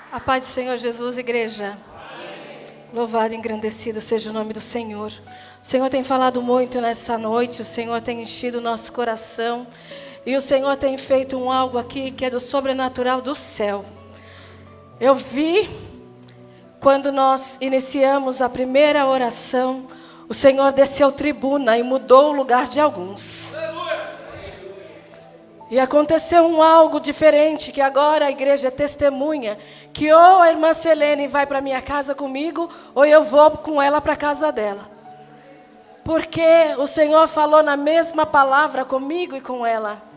A paz do Senhor Jesus, igreja. Amém. Louvado e engrandecido seja o nome do Senhor. O Senhor tem falado muito nessa noite, o Senhor tem enchido o nosso coração. E o Senhor tem feito algo aqui que é do sobrenatural do céu. Eu vi, quando nós iniciamos a primeira oração, o Senhor desceu tribuna e mudou o lugar de alguns. E aconteceu algo diferente, que agora a igreja é testemunha, que ou a irmã Selene vai para minha casa comigo, ou eu vou com ela para a casa dela. Porque o Senhor falou na mesma palavra comigo e com ela.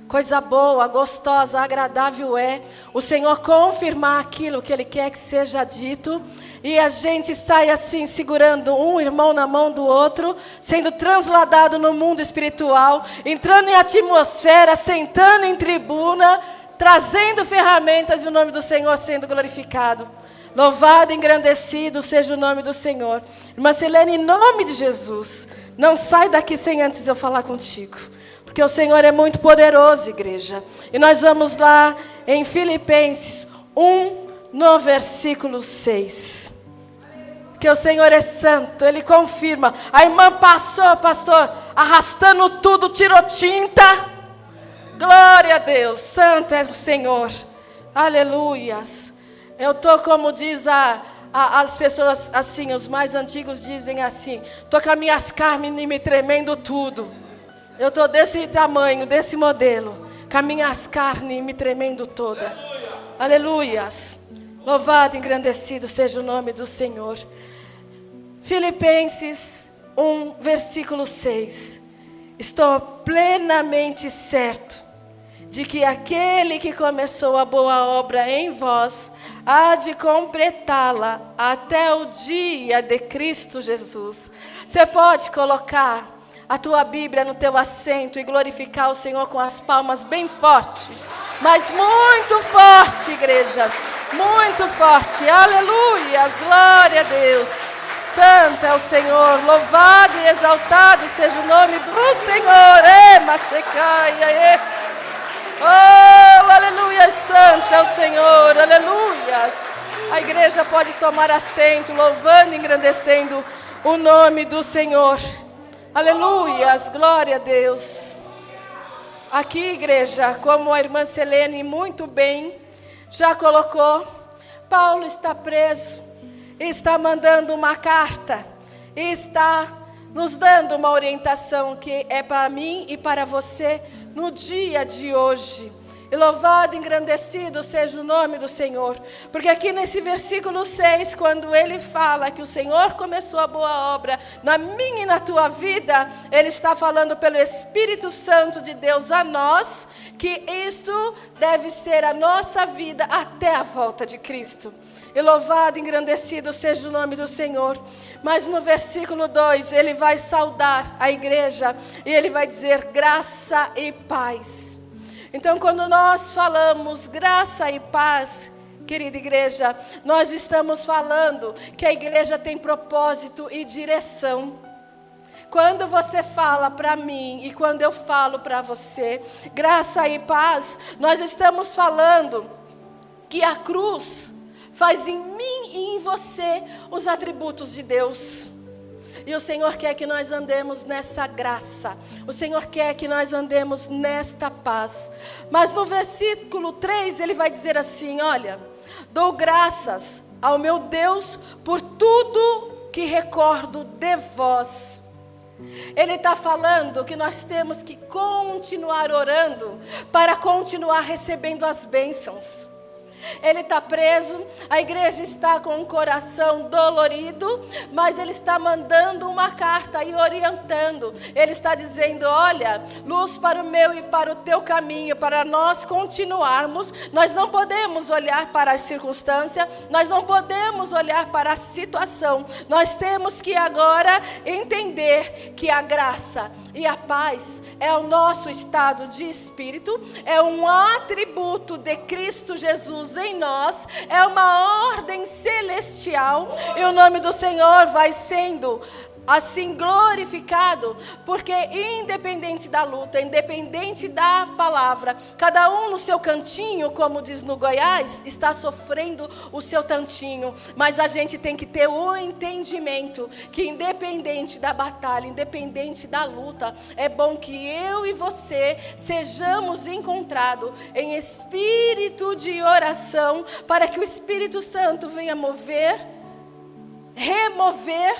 Coisa boa, gostosa, agradável é o Senhor confirmar aquilo que Ele quer que seja dito. E a gente sai assim, segurando um irmão na mão do outro, sendo transladado no mundo espiritual, entrando em atmosfera, sentando em tribuna, trazendo ferramentas e o nome do Senhor sendo glorificado. Louvado e engrandecido seja o nome do Senhor. Irmã Selene, em nome de Jesus, não sai daqui sem antes eu falar contigo. Porque o Senhor é muito poderoso, igreja. E nós vamos lá em Filipenses 1, no versículo 6. Que o Senhor é santo, Ele confirma. A irmã passou, pastor, arrastando tudo, tirou tinta. Glória a Deus, santo é o Senhor. Aleluias. Eu estou, como diz as pessoas assim, os mais antigos dizem assim, estou com as minhas carnes me tremendo tudo. Eu estou desse tamanho, desse modelo, com as minhas carnes me tremendo toda. Aleluias. Louvado e engrandecido seja o nome do Senhor. Filipenses 1, versículo 6. Estou plenamente certo de que aquele que começou a boa obra em vós, há de completá-la até o dia de Cristo Jesus. Você pode colocar a tua Bíblia no teu assento e glorificar o Senhor com as palmas bem forte. Mas muito forte, igreja. Muito forte. Aleluias. Glória a Deus. Santo é o Senhor. Louvado e exaltado seja o nome do Senhor. Machecaia. Oh, aleluia. Santo é o Senhor. Aleluias. A igreja pode tomar assento, louvando e engrandecendo o nome do Senhor. Aleluias, glória a Deus. Aqui, igreja, como a irmã Selene muito bem já colocou, Paulo está preso, está mandando uma carta, está nos dando uma orientação que é para mim e para você no dia de hoje. E louvado e engrandecido seja o nome do Senhor. Porque aqui nesse versículo 6, quando ele fala que o Senhor começou a boa obra na minha e na tua vida, ele está falando pelo Espírito Santo de Deus a nós, que isto deve ser a nossa vida até a volta de Cristo. E louvado e engrandecido seja o nome do Senhor. Mas no versículo 2, ele vai saudar a igreja e ele vai dizer graça e paz. Então, quando nós falamos graça e paz, querida igreja, nós estamos falando que a igreja tem propósito e direção. Quando você fala para mim e quando eu falo para você, graça e paz, nós estamos falando que a cruz faz em mim e em você os atributos de Deus. E o Senhor quer que nós andemos nessa graça. O Senhor quer que nós andemos nesta paz. Mas no versículo 3 ele vai dizer assim, olha, dou graças ao meu Deus por tudo que recordo de vós. Ele está falando que nós temos que continuar orando para continuar recebendo as bênçãos. Ele está preso, a igreja está com um coração dolorido, mas ele está mandando uma carta e orientando. Ele está dizendo, olha, luz para o meu e para o teu caminho, para nós continuarmos. Nós não podemos olhar para a circunstância, nós não podemos olhar para a situação. Nós temos que agora entender que a graça e a paz é o nosso estado de espírito, é um atributo de Cristo Jesus em nós, é uma ordem celestial, e o nome do Senhor vai sendo assim glorificado, porque independente da luta, independente da palavra, cada um no seu cantinho, como diz no Goiás, está sofrendo o seu tantinho, mas a gente tem que ter o entendimento que independente da batalha, independente da luta, é bom que eu e você sejamos encontrados em espírito de oração, para que o Espírito Santo venha mover, remover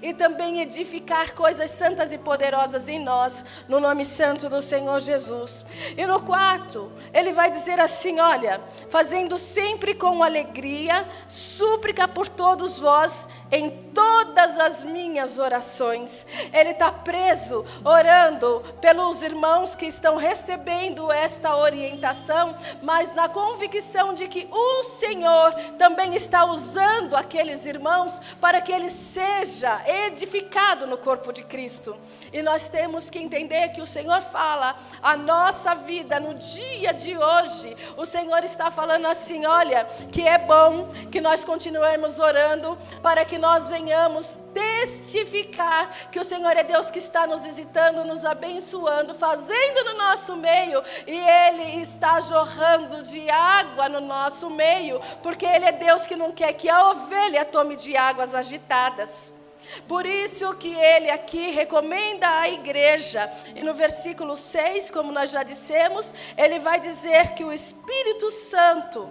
e também edificar coisas santas e poderosas em nós, no nome santo do Senhor Jesus. E no 4, ele vai dizer assim, olha, fazendo sempre com alegria, súplica por todos vós, em todas as minhas orações. Ele está preso, orando pelos irmãos que estão recebendo esta orientação, mas na convicção de que o Senhor também está usando aqueles irmãos para que ele seja edificado no corpo de Cristo. E nós temos que entender que o Senhor fala a nossa vida no dia de hoje. O Senhor está falando assim, olha, que é bom que nós continuemos orando para que nós venhamos testificar que o Senhor é Deus que está nos visitando, nos abençoando, fazendo no nosso meio, e Ele está jorrando de água no nosso meio, porque Ele é Deus que não quer que a ovelha tome de águas agitadas. Por isso que ele aqui recomenda à igreja, e no versículo 6, como nós já dissemos, ele vai dizer que o Espírito Santo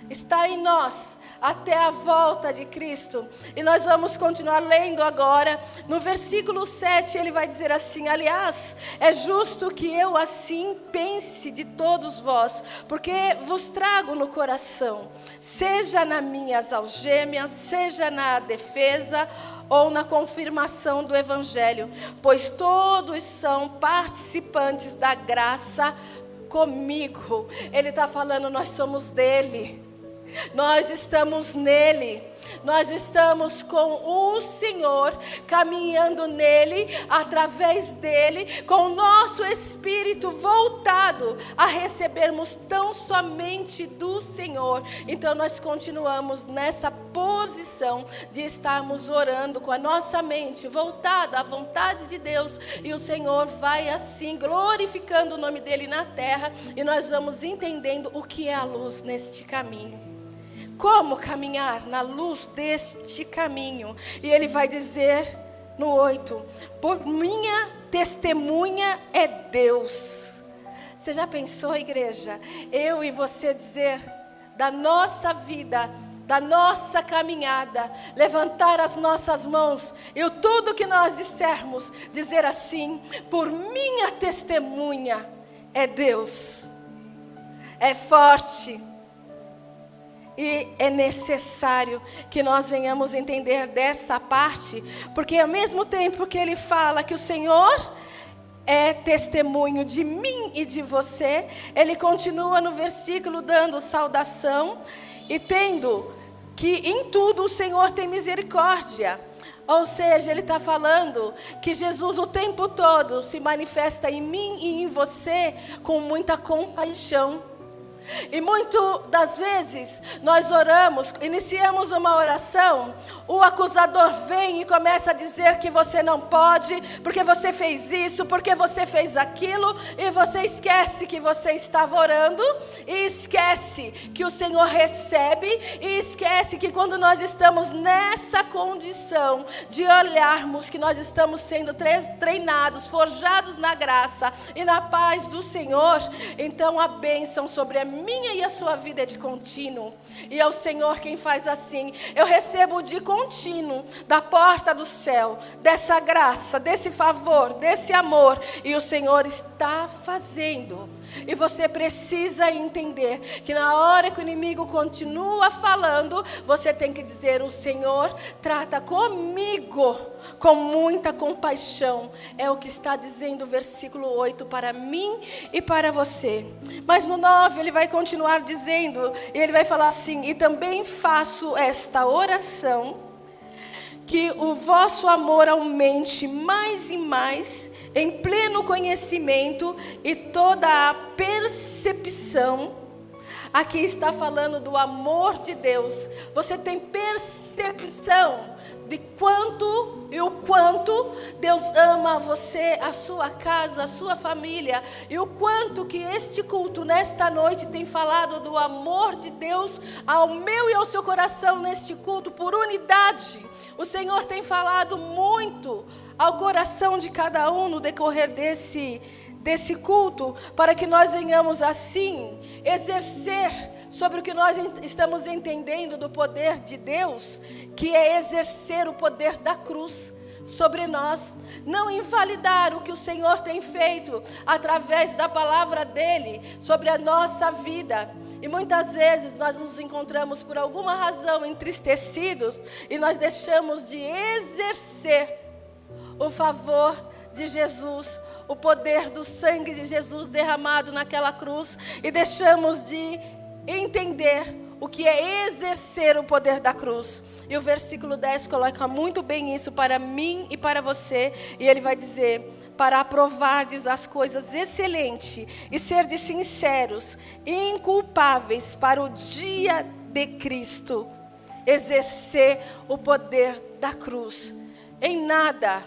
está em nós, até a volta de Cristo. E nós vamos continuar lendo agora. No versículo 7 ele vai dizer assim, aliás, é justo que eu assim pense de todos vós, porque vos trago no coração, seja nas minhas algemas, seja na defesa ou na confirmação do Evangelho, pois todos são participantes da graça comigo. Ele está falando, nós somos dele. Nós estamos nele, nós estamos com o Senhor, caminhando nele, através dele, com o nosso espírito voltado a recebermos tão somente do Senhor. Então nós continuamos nessa posição de estarmos orando com a nossa mente voltada à vontade de Deus, e o Senhor vai assim glorificando o nome dele na terra, e nós vamos entendendo o que é a luz neste caminho. Como caminhar na luz deste caminho? E ele vai dizer no 8, por minha testemunha é Deus. Você já pensou, igreja, eu e você dizer da nossa vida, da nossa caminhada, levantar as nossas mãos e tudo que nós dissermos, dizer assim, por minha testemunha é Deus. É forte. E é necessário que nós venhamos entender dessa parte, porque ao mesmo tempo que ele fala que o Senhor é testemunho de mim e de você, ele continua no versículo dando saudação e tendo que em tudo o Senhor tem misericórdia. Ou seja, ele está falando que Jesus o tempo todo se manifesta em mim e em você com muita compaixão. E muito das vezes nós oramos, iniciamos uma oração, o acusador vem e começa a dizer que você não pode, porque você fez isso, porque você fez aquilo, e você esquece que você estava orando, e esquece que o Senhor recebe, e esquece que quando nós estamos nessa condição de olharmos que nós estamos sendo treinados, forjados na graça e na paz do Senhor, então a bênção sobre a minha e a sua vida é de contínuo, e é o Senhor quem faz assim. Eu recebo de contínuo da porta do céu, dessa graça, desse favor, desse amor, e o Senhor está fazendo. E você precisa entender que na hora que o inimigo continua falando, você tem que dizer, o Senhor trata comigo com muita compaixão. É o que está dizendo o versículo 8 para mim e para você. Mas no 9 ele vai continuar dizendo, e ele vai falar assim, e também faço esta oração, que o vosso amor aumente mais e mais, em pleno conhecimento e toda a percepção, Aqui está falando do amor de Deus. Você tem percepção de quanto e o quanto Deus ama você, a sua casa, a sua família, e o quanto que este culto nesta noite tem falado do amor de Deus ao meu e ao seu coração neste culto por unidade. O Senhor tem falado muito ao coração de cada um no decorrer desse culto, para que nós venhamos assim exercer sobre o que nós estamos entendendo do poder de Deus, que é exercer o poder da cruz sobre nós, não invalidar o que o Senhor tem feito através da palavra dele sobre a nossa vida. E muitas vezes nós nos encontramos por alguma razão entristecidos e nós deixamos de exercer o favor de Jesus, o poder do sangue de Jesus derramado naquela cruz, e deixamos de entender o que é exercer o poder da cruz. E o versículo 10 coloca muito bem isso para mim e para você, e ele vai dizer: para aprovardes as coisas excelentes e serdes sinceros e inculpáveis para o dia de Cristo. Exercer o poder da cruz. Em nada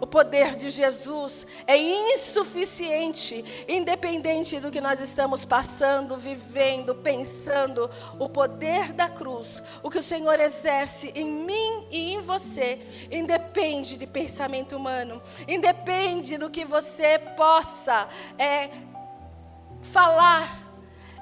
o poder de Jesus é insuficiente, independente do que nós estamos passando, vivendo, pensando. O poder da cruz, o que o Senhor exerce em mim e em você, independe de pensamento humano, independe do que você possa falar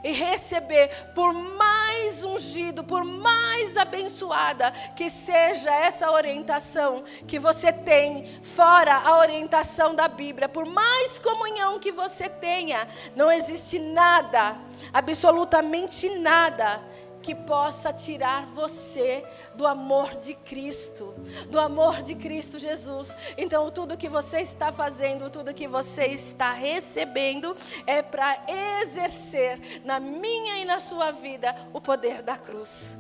e receber, por mais ungido, por mais abençoada que seja essa orientação que você tem, fora a orientação da Bíblia, por mais comunhão que você tenha, não existe nada, absolutamente nada, que possa tirar você do amor de Cristo Jesus. Então tudo que você está fazendo, tudo que você está recebendo, é para exercer na minha e na sua vida o poder da cruz.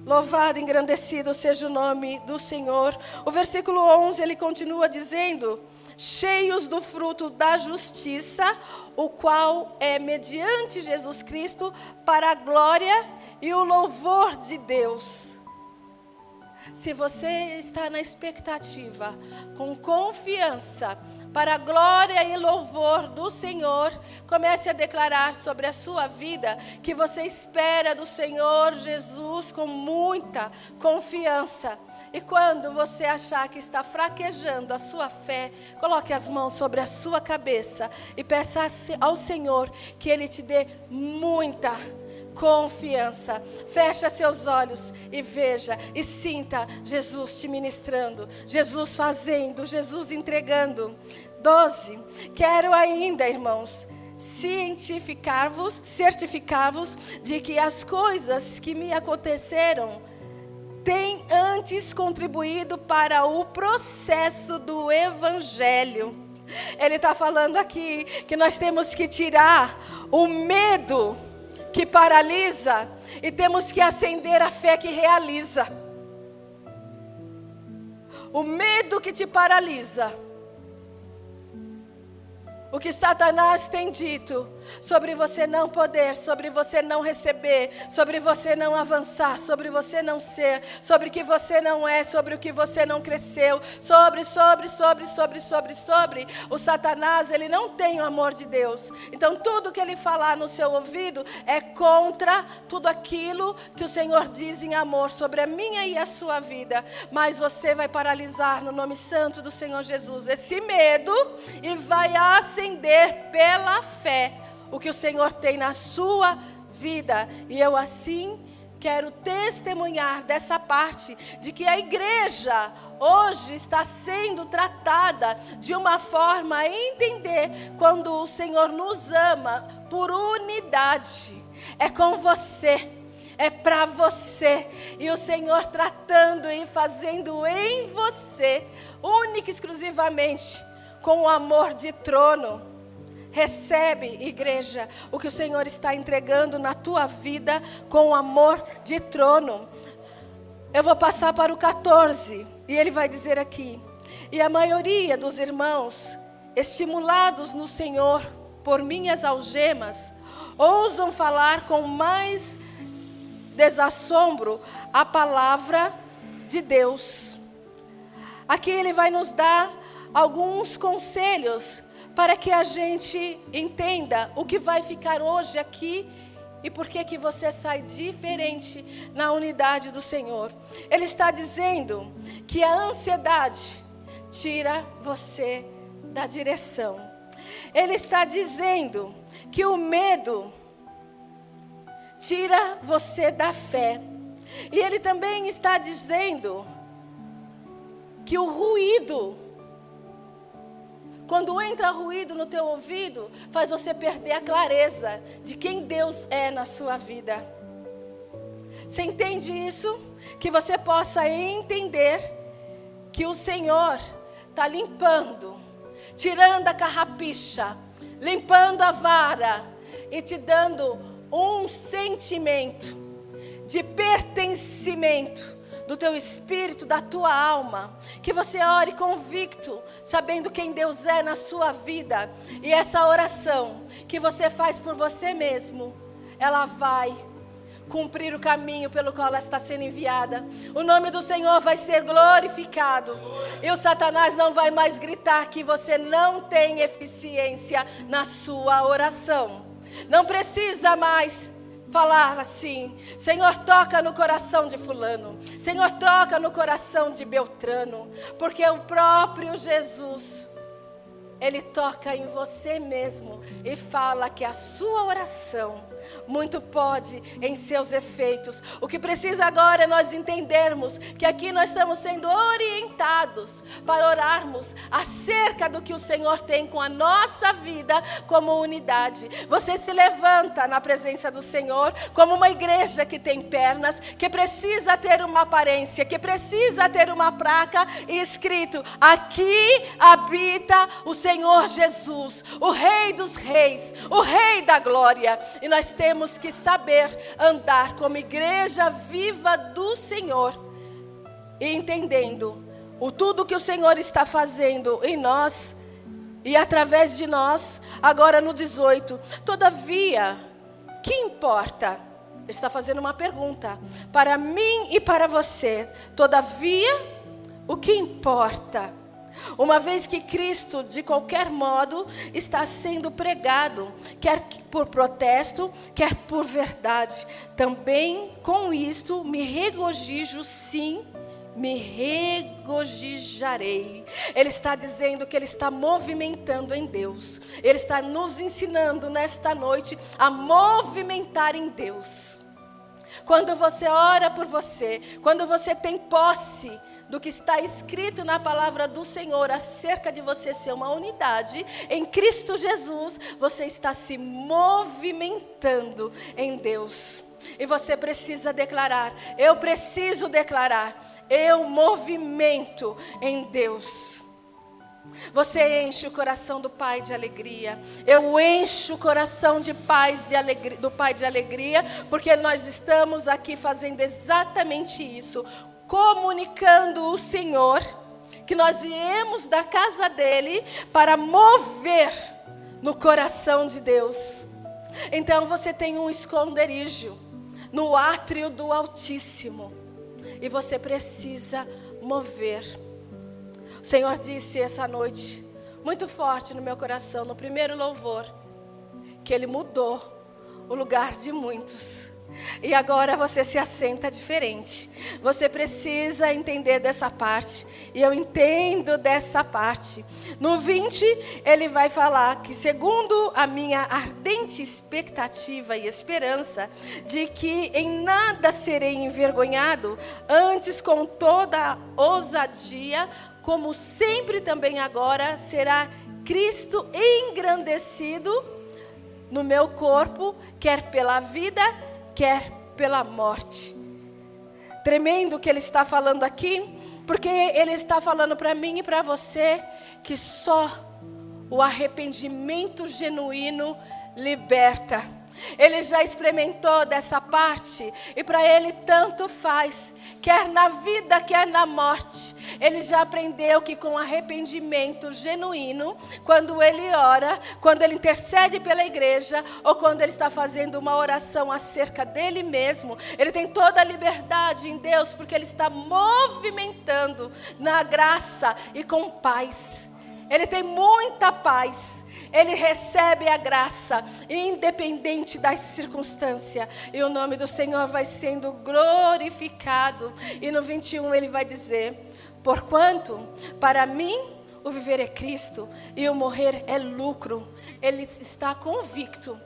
Louvado, engrandecido seja o nome do Senhor. O versículo 11, ele continua dizendo: cheios do fruto da justiça, o qual é mediante Jesus Cristo, para a glória e o louvor de Deus. Se você está na expectativa, com confiança, para a glória e louvor do Senhor, comece a declarar sobre a sua vida que você espera do Senhor Jesus com muita confiança. E quando você achar que está fraquejando a sua fé, coloque as mãos sobre a sua cabeça e peça ao Senhor que Ele te dê muita confiança. Fecha seus olhos e veja e sinta Jesus te ministrando, Jesus fazendo, Jesus entregando. 12. Quero ainda, irmãos, certificar-vos de que as coisas que me aconteceram têm antes contribuído para o processo do Evangelho. Ele está falando aqui que nós temos que tirar o medo que paralisa e temos que acender a fé que realiza. O medo que te paralisa, o que Satanás tem dito sobre você não poder, sobre você não receber, sobre você não avançar, sobre você não ser, sobre o que você não é, sobre o que você não cresceu, sobre. O Satanás, ele não tem o amor de Deus. Então tudo que ele falar no seu ouvido é contra tudo aquilo que o Senhor diz em amor sobre a minha e a sua vida. Mas você vai paralisar no nome santo do Senhor Jesus esse medo e vai acender pela fé o que o Senhor tem na sua vida. E eu assim quero testemunhar dessa parte, de que a igreja hoje está sendo tratada de uma forma a entender quando o Senhor nos ama por unidade. É com você, é para você, e o Senhor tratando e fazendo em você, única e exclusivamente, com o amor de trono. Recebe, igreja, o que o Senhor está entregando na tua vida com o amor de trono. Eu vou passar para o 14, e ele vai dizer aqui: e a maioria dos irmãos, estimulados no Senhor por minhas algemas, ousam falar com mais desassombro a palavra de Deus. Aqui ele vai nos dar alguns conselhos para que a gente entenda o que vai ficar hoje aqui e por que você sai diferente na unidade do Senhor. Ele está dizendo que a ansiedade tira você da direção. Ele está dizendo que o medo tira você da fé. E ele também está dizendo que o ruído, quando entra ruído no teu ouvido, faz você perder a clareza de quem Deus é na sua vida. Você entende isso? Que você possa entender que o Senhor está limpando, tirando a carrapicha, limpando a vara e te dando um sentimento de pertencimento do teu espírito, da tua alma, que você ore convicto, sabendo quem Deus é na sua vida. E essa oração que você faz por você mesmo, ela vai cumprir o caminho pelo qual ela está sendo enviada. O nome do Senhor vai ser glorificado. E o Satanás não vai mais gritar que você não tem eficiência na sua oração. Não precisa mais falar assim: Senhor, toca no coração de fulano, Senhor, toca no coração de Beltrano, porque o próprio Jesus, Ele toca em você mesmo e fala que a sua oração muito pode em seus efeitos. O que precisa agora é nós entendermos que aqui nós estamos sendo orientados para orarmos acerca do que o Senhor tem com a nossa vida como unidade. Você se levanta na presença do Senhor como uma igreja que tem pernas, que precisa ter uma aparência, que precisa ter uma placa escrito: aqui habita o Senhor Jesus, o Rei dos Reis, o Rei da Glória. E nós temos que saber andar como igreja viva do Senhor, e entendendo tudo que o Senhor está fazendo em nós e através de nós. Agora no 18, todavia, que importa? Ele está fazendo uma pergunta para mim e para você. Todavia, o que importa? Uma vez que Cristo, de qualquer modo, está sendo pregado, quer por protesto, quer por verdade, também com isto me regozijo, sim, me regozijarei. Ele está dizendo que Ele está movimentando em Deus. Ele está nos ensinando nesta noite a movimentar em Deus. Quando você ora por você, quando você tem posse do que está escrito na palavra do Senhor acerca de você ser uma unidade em Cristo Jesus, você está se movimentando em Deus. E você precisa declarar: eu preciso declarar, eu movimento em Deus. Você enche o coração do Pai de alegria. Eu encho o coração de paz de alegria, do Pai de alegria, porque nós estamos aqui fazendo exatamente isso, comunicando o Senhor, que nós viemos da casa dele para mover no coração de Deus. Então você tem um esconderijo no átrio do Altíssimo, e você precisa mover. O Senhor disse essa noite, muito forte no meu coração, no primeiro louvor, que Ele mudou o lugar de muitos. E agora você se assenta diferente. Você precisa entender dessa parte. E eu entendo dessa parte. No 20, ele vai falar que, segundo a minha ardente expectativa e esperança, de que em nada serei envergonhado, antes com toda a ousadia, como sempre também agora, será Cristo engrandecido no meu corpo, quer pela vida, quer pela morte. Tremendo o que ele está falando aqui, porque ele está falando para mim e para você que só o arrependimento genuíno liberta. Ele já experimentou dessa parte, e para ele tanto faz, quer na vida, quer na morte. ele já aprendeu que com arrependimento genuíno, quando ele ora, quando ele intercede pela igreja, ou quando ele está fazendo uma oração acerca dele mesmo, ele tem toda a liberdade em Deus, porque ele está movimentando na graça e com paz. Ele tem muita paz. Ele recebe a graça, independente das circunstâncias. E o nome do Senhor vai sendo glorificado. E no 21 ele vai dizer: porquanto, para mim, o viver é Cristo e o morrer é lucro. Ele está convicto.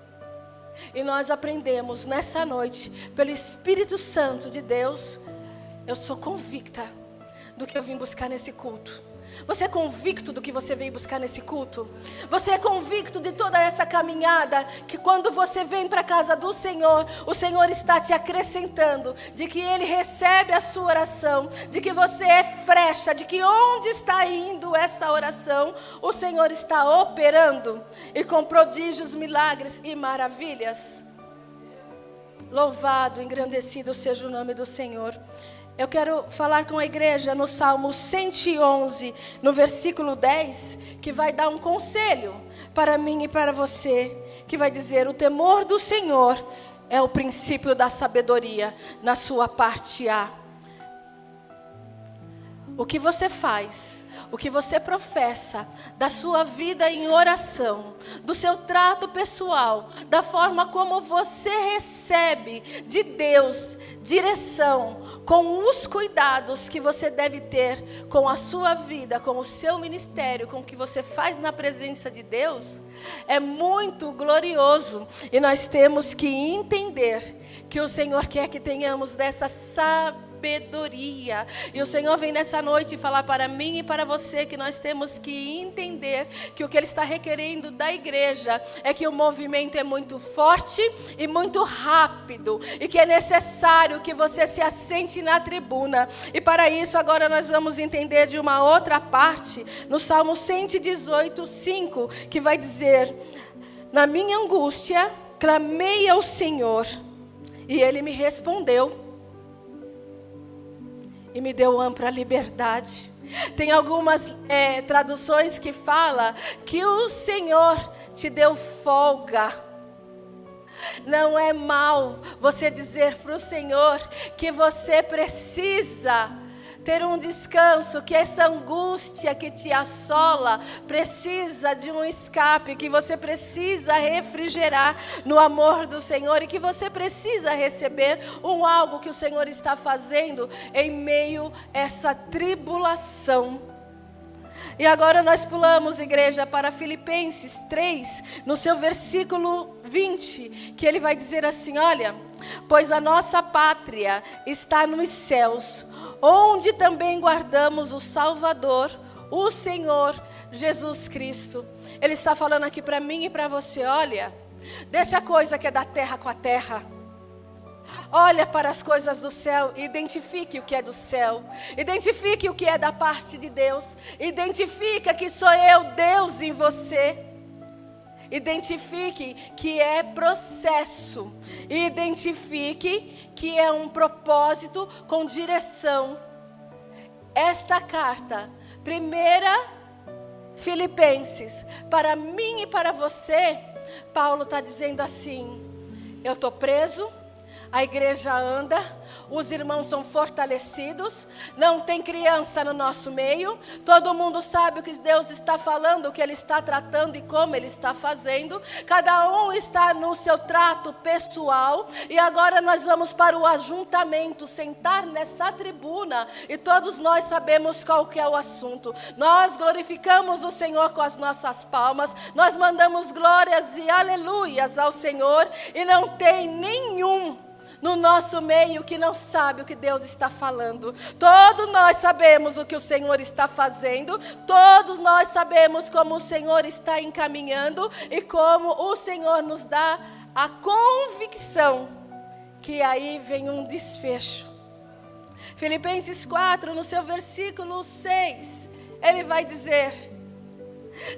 E nós aprendemos nessa noite, pelo Espírito Santo de Deus, eu sou convicta do que eu vim buscar nesse culto. Você é convicto do que você veio buscar nesse culto? Você é convicto de toda essa caminhada, que quando você vem para a casa do Senhor, o Senhor está te acrescentando, de que Ele recebe a sua oração, de que você é frecha, de que onde está indo essa oração, o Senhor está operando, e com prodígios, milagres e maravilhas. Louvado, engrandecido seja o nome do Senhor. Eu quero falar com a igreja no Salmo 111, no versículo 10, que vai dar um conselho para mim e para você, que vai dizer: o temor do Senhor é o princípio da sabedoria, na sua parte A. O que você faz, o que você professa, da sua vida em oração, do seu trato pessoal, da forma como você recebe de Deus direção, com os cuidados que você deve ter com a sua vida, com o seu ministério, com o que você faz na presença de Deus, é muito glorioso. E nós temos que entender que o Senhor quer que tenhamos dessa sabedoria. E o Senhor vem nessa noite falar para mim e para você que nós temos que entender que o que Ele está requerendo da igreja é que o movimento é muito forte e muito rápido, e que é necessário que você se assente na tribuna. E para isso agora nós vamos entender de uma outra parte, no Salmo 118, 5, que vai dizer: na minha angústia clamei ao Senhor, e Ele me respondeu e me deu ampla liberdade. Tem algumas traduções que fala que o Senhor te deu folga. Não é mal você dizer para o Senhor que você precisa ter um descanso, que essa angústia que te assola precisa de um escape, que você precisa refrigerar no amor do Senhor, e que você precisa receber algo que o Senhor está fazendo em meio a essa tribulação. E agora nós pulamos, igreja, para Filipenses 3, no seu versículo 20, que ele vai dizer assim: olha, pois a nossa pátria está nos céus, onde também guardamos o Salvador, o Senhor Jesus Cristo. Ele está falando aqui para mim e para você: olha, deixa a coisa que é da terra com a terra. Olha para as coisas do céu, identifique o que é do céu, identifique o que é da parte de Deus, identifica que sou eu, Deus em você. Identifique que é processo, identifique que é um propósito com direção. Esta carta, 1 Filipenses, para mim e para você, Paulo está dizendo assim: eu estou preso, a igreja anda, os irmãos são fortalecidos, não tem criança no nosso meio, todo mundo sabe o que Deus está falando, o que Ele está tratando e como Ele está fazendo, cada um está no seu trato pessoal, e agora nós vamos para o ajuntamento, sentar nessa tribuna, e todos nós sabemos qual que é o assunto. Nós glorificamos o Senhor com as nossas palmas, nós mandamos glórias e aleluias ao Senhor, e não tem nenhum no nosso meio que não sabe o que Deus está falando. Todos nós sabemos o que o Senhor está fazendo, todos nós sabemos como o Senhor está encaminhando e como o Senhor nos dá a convicção que aí vem um desfecho. Filipenses 4, no seu versículo 6, ele vai dizer: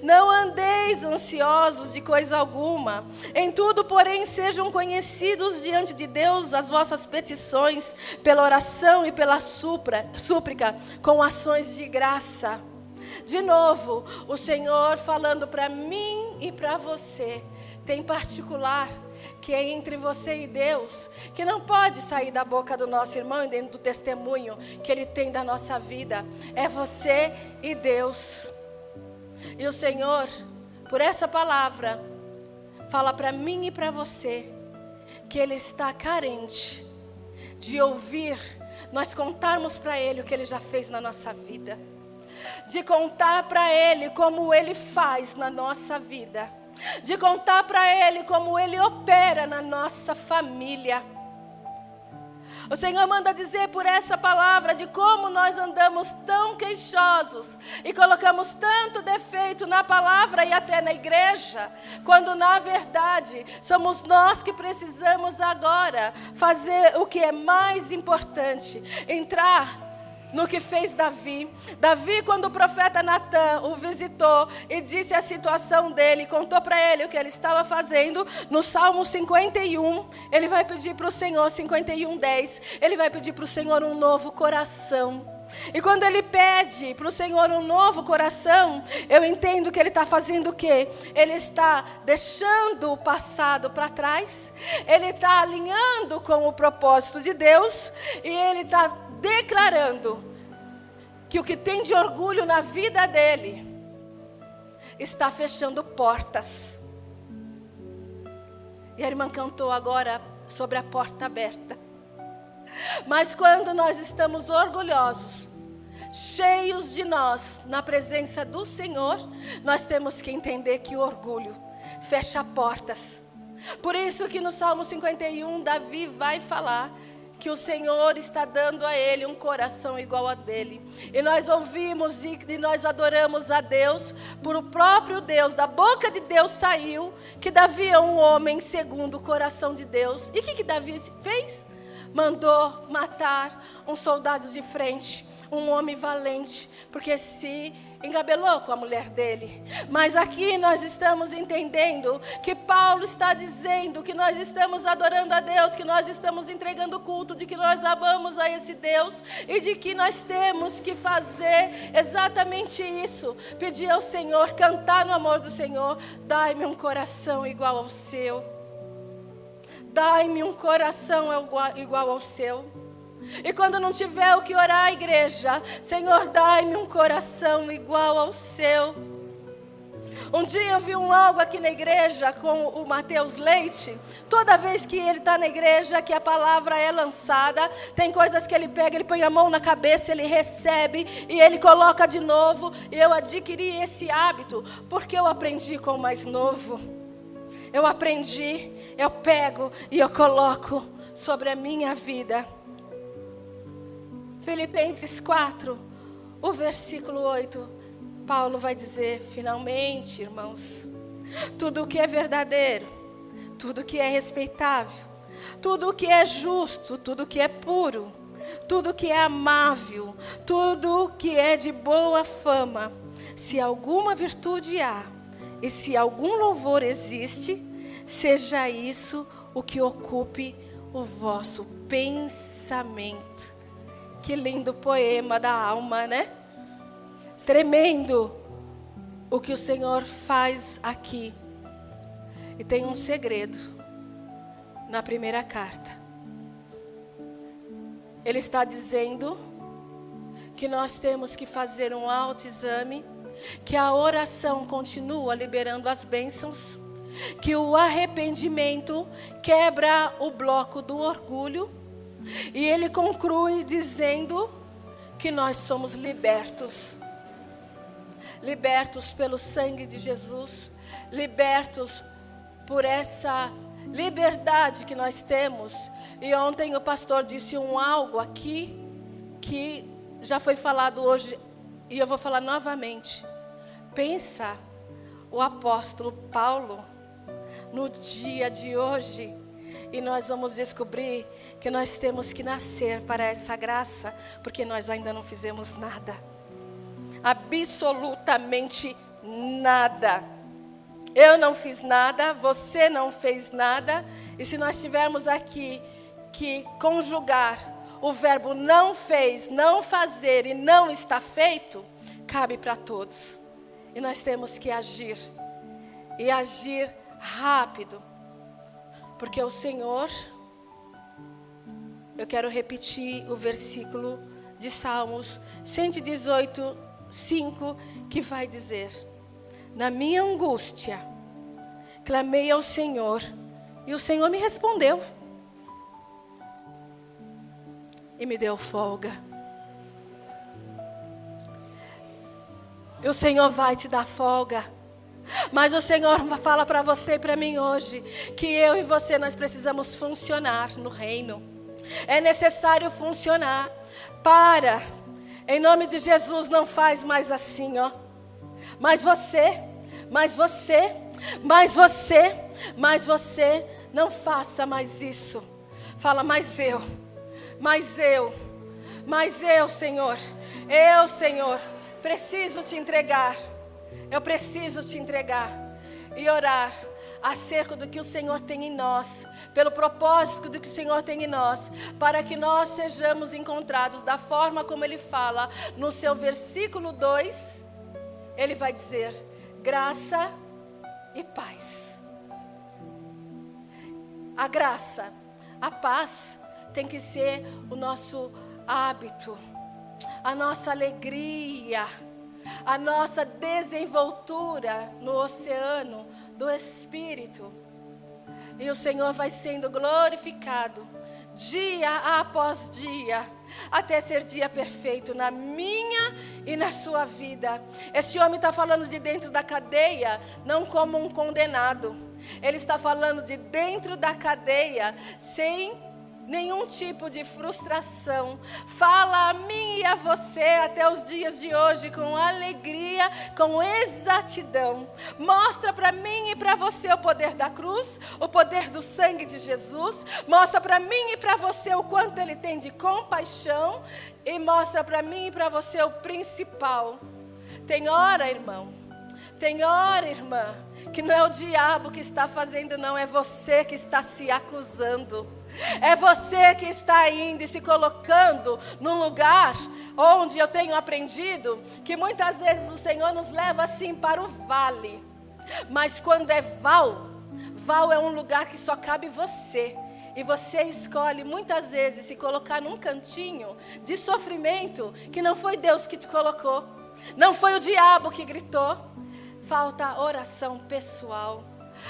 Não andeis ansiosos de coisa alguma. Em tudo, porém, sejam conhecidos diante de Deus as vossas petições, pela oração e pela súplica, com ações de graça. De novo, o Senhor falando para mim e para você, tem particular, que é entre você e Deus, que não pode sair da boca do nosso irmão e dentro do testemunho que ele tem da nossa vida. É você e Deus. E o Senhor, por essa palavra, fala para mim e para você, que Ele está carente de ouvir nós contarmos para Ele o que Ele já fez na nossa vida. De contar para Ele como Ele faz na nossa vida. De contar para Ele como Ele opera na nossa família. O Senhor manda dizer por essa palavra de como nós andamos tão queixosos e colocamos tanto defeito na palavra e até na igreja, quando na verdade somos nós que precisamos agora fazer o que é mais importante, entrar no que fez Davi. Davi, quando o profeta Natan o visitou e disse a situação dele, contou para ele o que ele estava fazendo, no Salmo 51, ele vai pedir para o Senhor, 51:10, ele vai pedir para o Senhor um novo coração. E quando ele pede para o Senhor um novo coração, eu entendo que ele está fazendo o quê? Ele está deixando o passado para trás, ele está alinhando com o propósito de Deus, e ele está declarando que o que tem de orgulho na vida dele está fechando portas. E a irmã cantou agora sobre a porta aberta. Mas quando nós estamos orgulhosos, cheios de nós, na presença do Senhor, nós temos que entender que o orgulho fecha portas. Por isso que no Salmo 51, Davi vai falar que o Senhor está dando a ele um coração igual a dele. E nós ouvimos e nós adoramos a Deus, por o próprio Deus, da boca de Deus saiu, que Davi é um homem segundo o coração de Deus. E o que Davi fez? Mandou matar um soldado de frente, um homem valente, porque se engabelou com a mulher dele. Mas aqui nós estamos entendendo que Paulo está dizendo que nós estamos adorando a Deus, que nós estamos entregando culto, de que nós amamos a esse Deus e de que nós temos que fazer exatamente isso, pedir ao Senhor, cantar no amor do Senhor. Dai-me um coração igual ao seu. Dai-me um coração igual ao seu. E quando não tiver o que orar, igreja, Senhor, dai-me um coração igual ao seu. Um dia eu vi algo aqui na igreja com o Mateus Leite. Toda vez que ele está na igreja, que a palavra é lançada, tem coisas que ele pega, ele põe a mão na cabeça, ele recebe e ele coloca de novo. E eu adquiri esse hábito porque eu aprendi com o mais novo. Eu aprendi, eu pego e eu coloco sobre a minha vida. Filipenses 4, o versículo 8, Paulo vai dizer: finalmente, irmãos, tudo o que é verdadeiro, tudo o que é respeitável, tudo o que é justo, tudo o que é puro, tudo o que é amável, tudo o que é de boa fama, se alguma virtude há, e se algum louvor existe, seja isso o que ocupe o vosso pensamento. Que lindo poema da alma, né? Tremendo o que o Senhor faz aqui. E tem um segredo na primeira carta. Ele está dizendo que nós temos que fazer um autoexame, que a oração continua liberando as bênçãos, que o arrependimento quebra o bloco do orgulho. E ele conclui dizendo que nós somos libertos. Libertos pelo sangue de Jesus. Libertos por essa liberdade que nós temos. E ontem o pastor disse algo aqui que já foi falado hoje e eu vou falar novamente. Pensa o apóstolo Paulo no dia de hoje. E nós vamos descobrir que nós temos que nascer para essa graça, porque nós ainda não fizemos nada. Absolutamente nada. Eu não fiz nada, você não fez nada. E se nós tivermos aqui que conjugar o verbo não fez, não fazer e não está feito, cabe para todos. E nós temos que agir. E agir rápido. Porque o Senhor, eu quero repetir o versículo de Salmos 118, 5, que vai dizer: na minha angústia, clamei ao Senhor, e o Senhor me respondeu. E me deu folga. E o Senhor vai te dar folga. Mas o Senhor fala para você e para mim hoje, que eu e você, nós precisamos funcionar no reino. É necessário funcionar. Para. Em nome de Jesus, não faz mais assim, ó. Mas você, não faça mais isso. Fala, mas eu, Senhor, preciso te entregar. Eu preciso te entregar e orar acerca do que o Senhor tem em nós, pelo propósito do que o Senhor tem em nós, para que nós sejamos encontrados da forma como Ele fala no seu versículo 2, Ele vai dizer: graça e paz. A graça, a paz tem que ser o nosso hábito, a nossa alegria, a nossa desenvoltura no oceano do Espírito. E o Senhor vai sendo glorificado dia após dia, até ser dia perfeito na minha e na sua vida. Esse homem está falando de dentro da cadeia, não como um condenado. Ele está falando de dentro da cadeia, sem nenhum tipo de frustração. Fala a mim e a você até os dias de hoje com alegria, com exatidão. Mostra para mim e para você o poder da cruz, o poder do sangue de Jesus. Mostra para mim e para você o quanto Ele tem de compaixão. E mostra para mim e para você o principal. Tem hora, irmão, tem hora, irmã, que não é o diabo que está fazendo, não, é você que está se acusando. É você que está indo e se colocando num lugar onde eu tenho aprendido que muitas vezes o Senhor nos leva assim para o vale. Mas quando é val é um lugar que só cabe você. E você escolhe muitas vezes se colocar num cantinho de sofrimento que não foi Deus que te colocou. Não foi o diabo que gritou. Falta oração pessoal.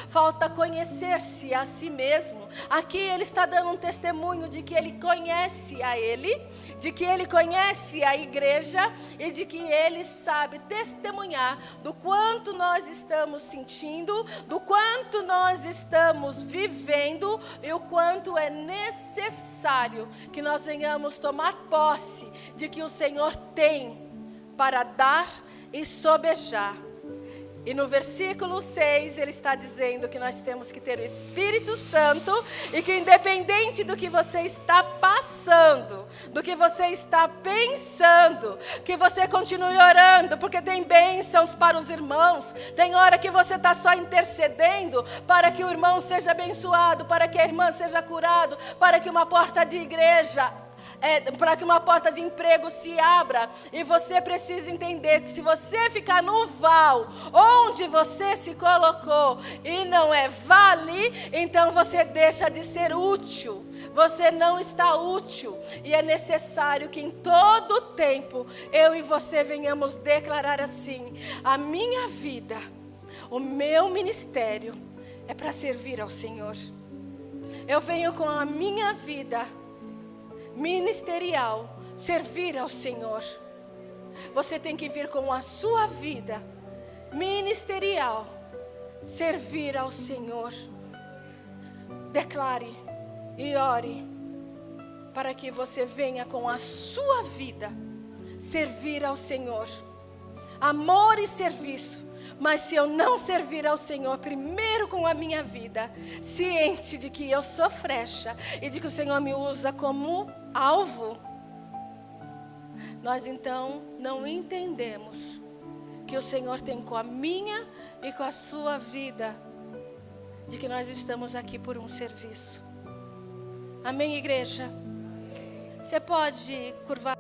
Falta conhecer-se a si mesmo. Aqui ele está dando um testemunho de que ele conhece a ele, de que ele conhece a igreja e de que ele sabe testemunhar do quanto nós estamos sentindo, do quanto nós estamos vivendo e o quanto é necessário que nós venhamos tomar posse de que o Senhor tem para dar e sobejar. E no versículo 6, ele está dizendo que nós temos que ter o Espírito Santo e que independente do que você está passando, do que você está pensando, que você continue orando, porque tem bênçãos para os irmãos. Tem hora que você está só intercedendo para que o irmão seja abençoado, para que a irmã seja curada, para que uma porta de igreja... para que uma porta de emprego se abra. E você precisa entender que se você ficar no val onde você se colocou e não é vale, então você deixa de ser útil. Você não está útil. E é necessário que em todo tempo eu e você venhamos declarar assim: a minha vida, o meu ministério é para servir ao Senhor. Eu venho com a minha vida ministerial, servir ao Senhor. Você tem que vir com a sua vida ministerial, servir ao Senhor. Declare e ore para que você venha com a sua vida servir ao Senhor. Amor e serviço. Mas se eu não servir ao Senhor primeiro com a minha vida, ciente de que eu sou frecha e de que o Senhor me usa como alvo, nós então não entendemos que o Senhor tem com a minha e com a sua vida, de que nós estamos aqui por um serviço. Amém, igreja? Você pode curvar